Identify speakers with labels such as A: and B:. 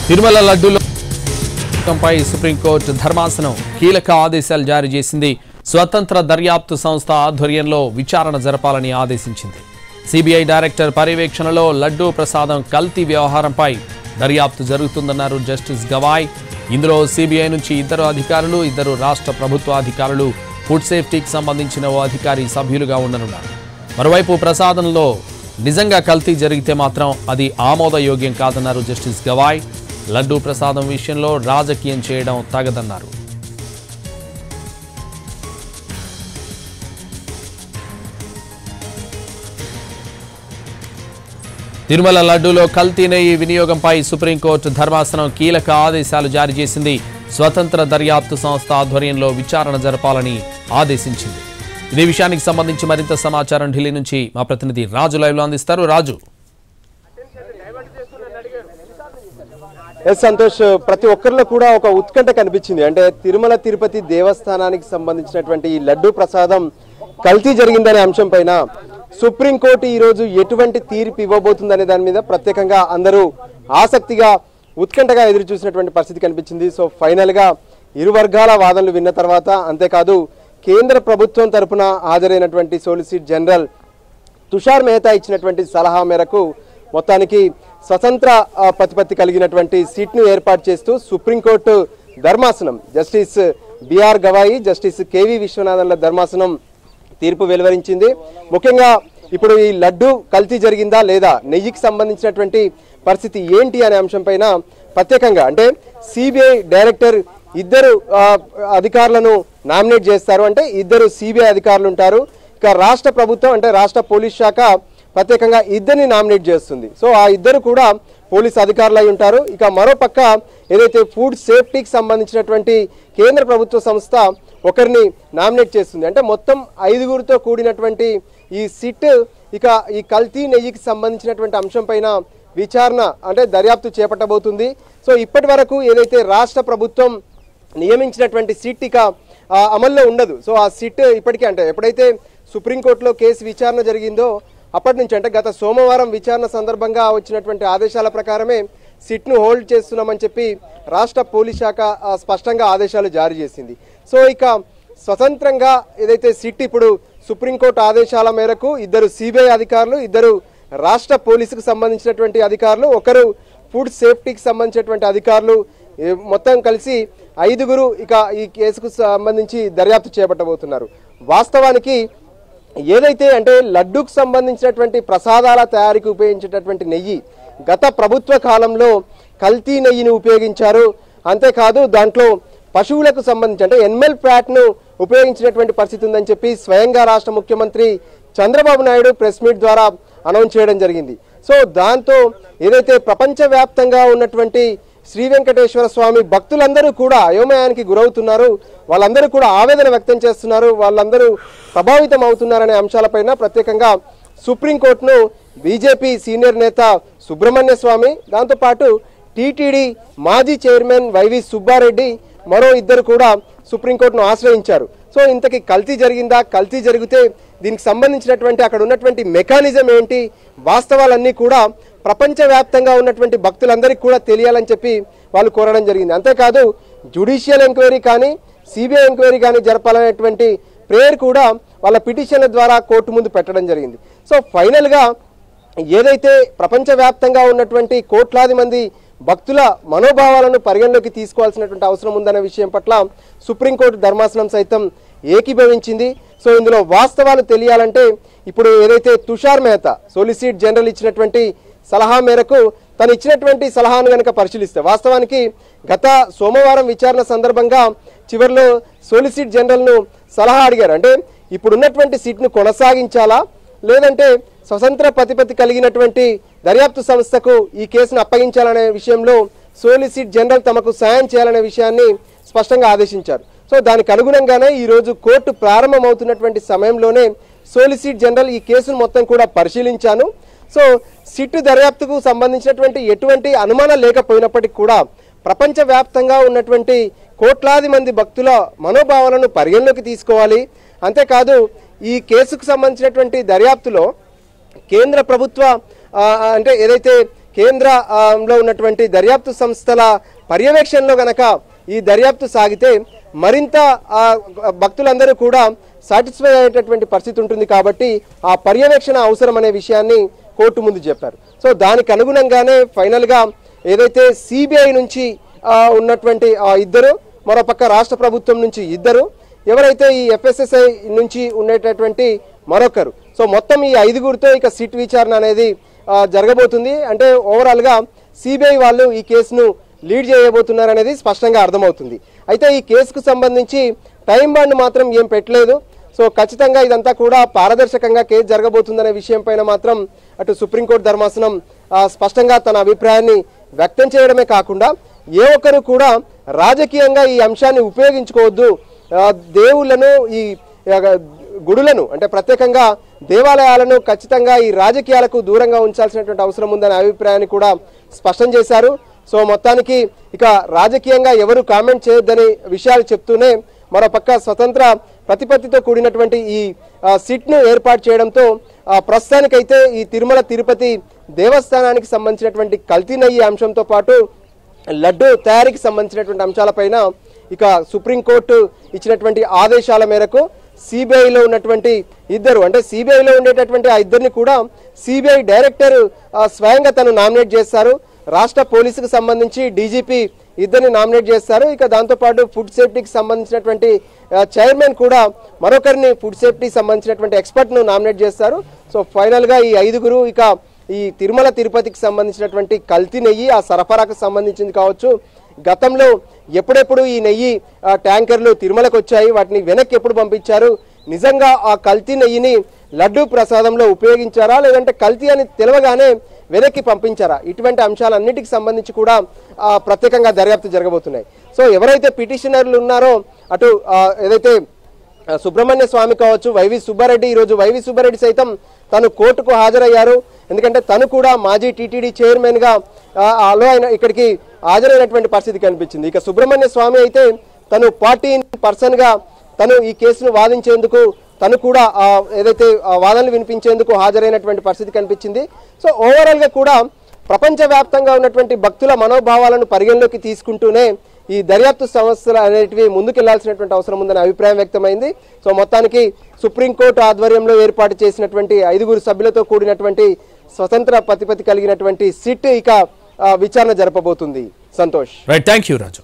A: Tirumala లడ్డూపై supreme court ధర్మాసనం కీలక ఆదేశాలు జారీ చేసింది. స్వతంత్ర దర్యాప్తు సంస్థ ఆధ్వర్యంలో విచారణ జరపాలని ఆదేశించింది. సిబిఐ డైరెక్టర్ పర్యవేక్షణలో లడ్డూ ప్రసాదం కల్తీ వ్యవహారంపై దర్యాప్తు జరుగుతుందన్నారు జస్టిస్ గవాయ్. ఇందులో సిబిఐ నుంచి 2 అధికారులు, 2 రాష్ట్ర ప్రభుత్వ అధికారులు, ఫుడ్ సేఫ్టీకి సంబంధించిన ఓ అధికారి సభ్యులుగా ఉండనున్నారు. మరోవైపు ప్రసాదంలో నిజంగా కల్తీ జరిగితే మాత్రం అది ఆమోదయోగ్యం కాదన్నారు జస్టిస్ గవాయ్. లడ్డూ ప్రసాదం విషయంలో రాజకీయం చేయడం తగదన్నారు. తిరుమల లడ్డూలో కల్తీ నెయ్యి వినియోగంపై సుప్రీంకోర్టు ధర్మాసనం కీలక ఆదేశాలు జారీ చేసింది. స్వతంత్ర దర్యాప్తు సంస్థ ఆధ్వర్యంలో విచారణ జరపాలని ఆదేశించింది. ఇదే విషయానికి సంబంధించి మరింత సమాచారం ఢిల్లీ నుంచి మా ప్రతినిధి రాజు లైవ్ లో అందిస్తారు. రాజు,
B: సంతోష్, ప్రతి ఒక్కరిలో కూడా ఒక ఉత్కంఠ కనిపించింది. అంటే తిరుమల తిరుపతి దేవస్థానానికి సంబంధించినటువంటి ఈ లడ్డూ ప్రసాదం కల్తీ జరిగిందనే అంశం పైన సుప్రీంకోర్టు ఈ రోజు ఎటువంటి తీర్పు ఇవ్వబోతుందనే దాని మీద ప్రత్యేకంగా అందరూ ఆసక్తిగా ఉత్కంఠగా ఎదురు చూసినటువంటి పరిస్థితి కనిపించింది. సో ఫైనల్ గా ఇరు వర్గాల వాదనలు విన్న తర్వాత, అంతేకాదు కేంద్ర ప్రభుత్వం తరపున హాజరైనటువంటి సోలిసిటర్ జనరల్ తుషార్ మెహతా ఇచ్చినటువంటి సలహా మేరకు మొత్తానికి స్వతంత్ర ప్రతిపత్తి కలిగినటువంటి సీట్ను ఏర్పాటు చేస్తూ సుప్రీంకోర్టు ధర్మాసనం justice BR Gavai, justice KV విశ్వనాథన్ల ధర్మాసనం తీర్పు వెలువరించింది. ముఖ్యంగా ఇప్పుడు ఈ లడ్డు కల్తీ జరిగిందా లేదా, నెయ్యికి సంబంధించినటువంటి పరిస్థితి ఏంటి అనే అంశం పైన ప్రత్యేకంగా అంటే సిబిఐ డైరెక్టర్ 2 అధికారులను నామినేట్ చేస్తారు. అంటే 2 సిబిఐ అధికారులు ఉంటారు. ఇక రాష్ట్ర ప్రభుత్వం అంటే రాష్ట్ర పోలీస్ శాఖ ప్రత్యేకంగా 2 నామినేట్ చేస్తుంది. సో ఆ 2 కూడా పోలీస్ అధికారులు అయి ఉంటారు. ఇక మరోపక్క ఏదైతే ఫుడ్ సేఫ్టీకి సంబంధించినటువంటి కేంద్ర ప్రభుత్వ సంస్థ ఒకరిని నామినేట్ చేస్తుంది. అంటే మొత్తం 5గురితో కూడినటువంటి ఈ సిట్ ఇక ఈ కల్తీ నెయ్యికి సంబంధించినటువంటి అంశం పైన విచారణ అంటే దర్యాప్తు చేపట్టబోతుంది. సో ఇప్పటి వరకు ఏదైతే రాష్ట్ర ప్రభుత్వం నియమించినటువంటి సిట్ ఇక అమల్లో ఉండదు. సో ఆ సిట్ ఇప్పటికే అంటే ఎప్పుడైతే సుప్రీంకోర్టులో కేసు విచారణ జరిగిందో అప్పటి నుంచి అంటే గత సోమవారం విచారణ సందర్భంగా వచ్చినటువంటి ఆదేశాల ప్రకారమే సిట్ను హోల్డ్ చేస్తున్నామని చెప్పి రాష్ట్ర పోలీస్ శాఖ స్పష్టంగా ఆదేశాలు జారీ చేసింది. సో ఇక స్వతంత్రంగా ఏదైతే సిట్ ఇప్పుడు సుప్రీంకోర్టు ఆదేశాల మేరకు 2 సిబిఐ అధికారులు, 2 రాష్ట్ర పోలీసుకు సంబంధించినటువంటి అధికారులు, 1 ఫుడ్ సేఫ్టీకి సంబంధించినటువంటి అధికారులు మొత్తం కలిసి 5గురు ఇక ఈ కేసుకు సంబంధించి దర్యాప్తు చేపట్టబోతున్నారు. వాస్తవానికి ఏదైతే అంటే లడ్డూకు సంబంధించినటువంటి ప్రసాదాల తయారీకి ఉపయోగించేటటువంటి నెయ్యి గత ప్రభుత్వ కాలంలో కల్తీ నెయ్యిని ఉపయోగించారు. అంతేకాదు దాంట్లో పశువులకు సంబంధించి అంటే ఎనిమల్ ఫ్యాట్ను ఉపయోగించినటువంటి పరిస్థితి ఉందని చెప్పి స్వయంగా రాష్ట్ర ముఖ్యమంత్రి చంద్రబాబు నాయుడు ప్రెస్ మీట్ ద్వారా అనౌన్స్ చేయడం జరిగింది. సో దాంతో ఏదైతే ప్రపంచవ్యాప్తంగా ఉన్నటువంటి శ్రీ వెంకటేశ్వర స్వామి భక్తులందరూ కూడా అయోమయానికి గురవుతున్నారు, వాళ్ళందరూ కూడా ఆవేదన వ్యక్తం చేస్తున్నారు, వాళ్ళందరూ ప్రభావితం అవుతున్నారనే అంశాలపైన ప్రత్యేకంగా సుప్రీంకోర్టును బీజేపీ సీనియర్ నేత సుబ్రహ్మణ్య స్వామి, దాంతోపాటు టీటీడీ మాజీ చైర్మన్ వైవి సుబ్బారెడ్డి మరో 2 కూడా సుప్రీంకోర్టును ఆశ్రయించారు. సో ఇంతకీ కల్తీ జరిగిందా, కల్తీ జరిగితే దీనికి సంబంధించినటువంటి అక్కడ ఉన్నటువంటి మెకానిజం ఏంటి, వాస్తవాలన్నీ కూడా ప్రపంచవ్యాప్తంగా ఉన్నటువంటి భక్తులందరికీ కూడా తెలియాలని చెప్పి వాళ్ళు కోరడం జరిగింది. అంతేకాదు జ్యుడిషియల్ ఎంక్వైరీ కానీ సిబిఐ ఎంక్వైరీ కానీ జరపాలనేటువంటి ప్రేయర్ కూడా వాళ్ళ పిటిషన్ల ద్వారా కోర్టు ముందు పెట్టడం జరిగింది. సో ఫైనల్గా ఏదైతే ప్రపంచవ్యాప్తంగా ఉన్నటువంటి కోట్లాది మంది భక్తుల మనోభావాలను పరిగణలోకి తీసుకోవాల్సినటువంటి అవసరం ఉందనే విషయం పట్ల సుప్రీంకోర్టు ధర్మాసనం సైతం ఏకీభవించింది. సో ఇందులో వాస్తవాలు తెలియాలంటే ఇప్పుడు ఏదైతే తుషార్ మెహతా సోలిసిటర్ జనరల్ ఇచ్చినటువంటి సలహా మేరకు తను ఇచ్చినటువంటి సలహాను కనుక పరిశీలిస్తే వాస్తవానికి గత సోమవారం విచారణ సందర్భంగా చివరిలో సోలిసిటర్ జనరల్ను సలహా అడిగారు. అంటే ఇప్పుడున్నటువంటి సీట్ను కొనసాగించాలా లేదంటే స్వతంత్ర ప్రతిపత్తి కలిగినటువంటి దర్యాప్తు సంస్థకు ఈ కేసును అప్పగించాలనే విషయంలో సోలిసిటర్ జనరల్ తమకు సాయం చేయాలనే విషయాన్ని స్పష్టంగా ఆదేశించారు. సో దానికి అనుగుణంగానే ఈరోజు కోర్టు ప్రారంభమవుతున్నటువంటి సమయంలోనే సోలిసిటర్ జనరల్ ఈ కేసును మొత్తం కూడా పరిశీలించాను. సో సిట్ దర్యాప్తుకు సంబంధించినటువంటి ఎటువంటి అనుమానం లేకపోయినప్పటికీ కూడా ప్రపంచవ్యాప్తంగా ఉన్నటువంటి కోట్లాది మంది భక్తుల మనోభావాలను పరిగణలోకి తీసుకోవాలి. అంతేకాదు ఈ కేసుకు సంబంధించినటువంటి దర్యాప్తులో కేంద్ర ప్రభుత్వ అంటే ఏదైతే కేంద్రంలో ఉన్నటువంటి దర్యాప్తు సంస్థల పర్యవేక్షణలో గనక ఈ దర్యాప్తు సాగితే మరింత భక్తులందరూ కూడా సాటిస్ఫై అయ్యేటటువంటి పరిస్థితి ఉంటుంది కాబట్టి ఆ పర్యవేక్షణ అవసరం అనే విషయాన్ని కోర్టు ముందు చెప్పారు. సో దానికి అనుగుణంగానే ఫైనల్గా ఏదైతే సిబిఐ నుంచి ఉన్నటువంటి ఇద్దరు, మరోపక్క రాష్ట్ర ప్రభుత్వం నుంచి ఇద్దరు, ఎవరైతే ఈ ఎఫ్ఎస్ఎస్ఐ నుంచి ఉండేటటువంటి మరొకరు, సో మొత్తం ఈ 5గురితో ఇక సిట్ విచారణ అనేది జరగబోతుంది. అంటే ఓవరాల్గా సిబిఐ వాళ్ళు ఈ కేసును లీడ్ చేయబోతున్నారు అనేది స్పష్టంగా అర్థమవుతుంది. అయితే ఈ కేసుకు సంబంధించి టైం బాండ్ మాత్రం ఏం పెట్టలేదు. సో ఖచ్చితంగా ఇదంతా కూడా పారదర్శకంగా కేసు జరగబోతుందనే విషయం పైన మాత్రం అటు సుప్రీంకోర్టు ధర్మాసనం స్పష్టంగా తన అభిప్రాయాన్ని వ్యక్తం చేయడమే కాకుండా ఏ ఒక్కరు కూడా రాజకీయంగా ఈ అంశాన్ని ఉపయోగించుకోవద్దు, దేవుళ్లను ఈ గుడులను అంటే ప్రత్యేకంగా దేవాలయాలను ఖచ్చితంగా ఈ రాజకీయాలకు దూరంగా ఉంచాల్సినటువంటి అవసరం ఉందనే అభిప్రాయాన్ని కూడా స్పష్టం చేశారు. సో మొత్తానికి ఇక రాజకీయంగా ఎవరు కామెంట్ చేయొద్దని విషయాలు చెప్తూనే మరోపక్క స్వతంత్ర ప్రతిపత్తితో కూడినటువంటి ఈ సిట్ను ఏర్పాటు చేయడంతో ప్రస్తుతానికైతే ఈ తిరుమల తిరుపతి దేవస్థానానికి సంబంధించినటువంటి కల్తీ నెయ్యి అంశంతో పాటు లడ్డు తయారీకి సంబంధించినటువంటి అంశాలపైన ఇక సుప్రీంకోర్టు ఇచ్చినటువంటి ఆదేశాల మేరకు సిబిఐలో ఉన్నటువంటి ఇద్దరు, అంటే సిబిఐలో ఉండేటటువంటి ఆ ఇద్దరిని కూడా సిబిఐ డైరెక్టర్ స్వయంగా తను నామినేట్ చేస్తారు. రాష్ట్ర పోలీసుకు సంబంధించి డీజీపీ ఇద్దరిని నామినేట్ చేస్తారు. ఇక దాంతోపాటు ఫుడ్ సేఫ్టీకి సంబంధించినటువంటి చైర్మన్ కూడా మరొకరిని ఫుడ్ సేఫ్టీకి సంబంధించినటువంటి ఎక్స్పర్ట్ను నామినేట్ చేస్తారు. సో ఫైనల్గా ఈ 5గురు ఇక ఈ తిరుమల తిరుపతికి సంబంధించినటువంటి కల్తీ నెయ్యి ఆ సరఫరాకు సంబంధించింది కావచ్చు, గతంలో ఎప్పుడెప్పుడు ఈ నెయ్యి ట్యాంకర్లు తిరుమలకు వచ్చాయి, వాటిని వెనక్కి ఎప్పుడు పంపించారు, నిజంగా ఆ కల్తీ నెయ్యిని లడ్డూ ప్రసాదంలో ఉపయోగించారా లేదంటే కల్తీ అని తెలవగానే వెనక్కి పంపించారా, ఇటువంటి అంశాలన్నిటికి సంబంధించి కూడా ప్రత్యేకంగా దర్యాప్తు జరగబోతున్నాయి. సో ఎవరైతే పిటిషనర్లు ఉన్నారో అటు ఏదైతే సుబ్రహ్మణ్య స్వామి కావచ్చు, వైవి సుబ్బారెడ్డి, ఈరోజు వైవి సుబ్బారెడ్డి సైతం తను కోర్టుకు హాజరయ్యారు. ఎందుకంటే తను కూడా మాజీ టీటీడీ చైర్మన్గా ఆయన ఇక్కడికి హాజరైనటువంటి పరిస్థితి కనిపించింది. ఇక సుబ్రహ్మణ్య స్వామి అయితే తను పార్టీ పర్సన్గా తను ఈ కేసును వాదించేందుకు తను కూడా ఏదైతే వాదనలు వినిపించేందుకు హాజరైనటువంటి పరిస్థితి కనిపించింది. సో ఓవరాల్గా కూడా ప్రపంచవ్యాప్తంగా ఉన్నటువంటి భక్తుల మనోభావాలను పరిగణలోకి తీసుకుంటూనే ఈ దర్యాప్తు సంస్థలు అనేటివి ముందుకెళ్లాల్సినటువంటి అవసరం ఉందనే అభిప్రాయం వ్యక్తమైంది. సో మొత్తానికి సుప్రీంకోర్టు ఆధ్వర్యంలో ఏర్పాటు చేసినటువంటి 5గురు సభ్యులతో కూడినటువంటి స్వతంత్ర ప్రతిపత్తి కలిగినటువంటి సిట్ ఇక విచారణ జరపబోతుంది. సంతోష్.
A: రైట్, థాంక్యూ రాజు.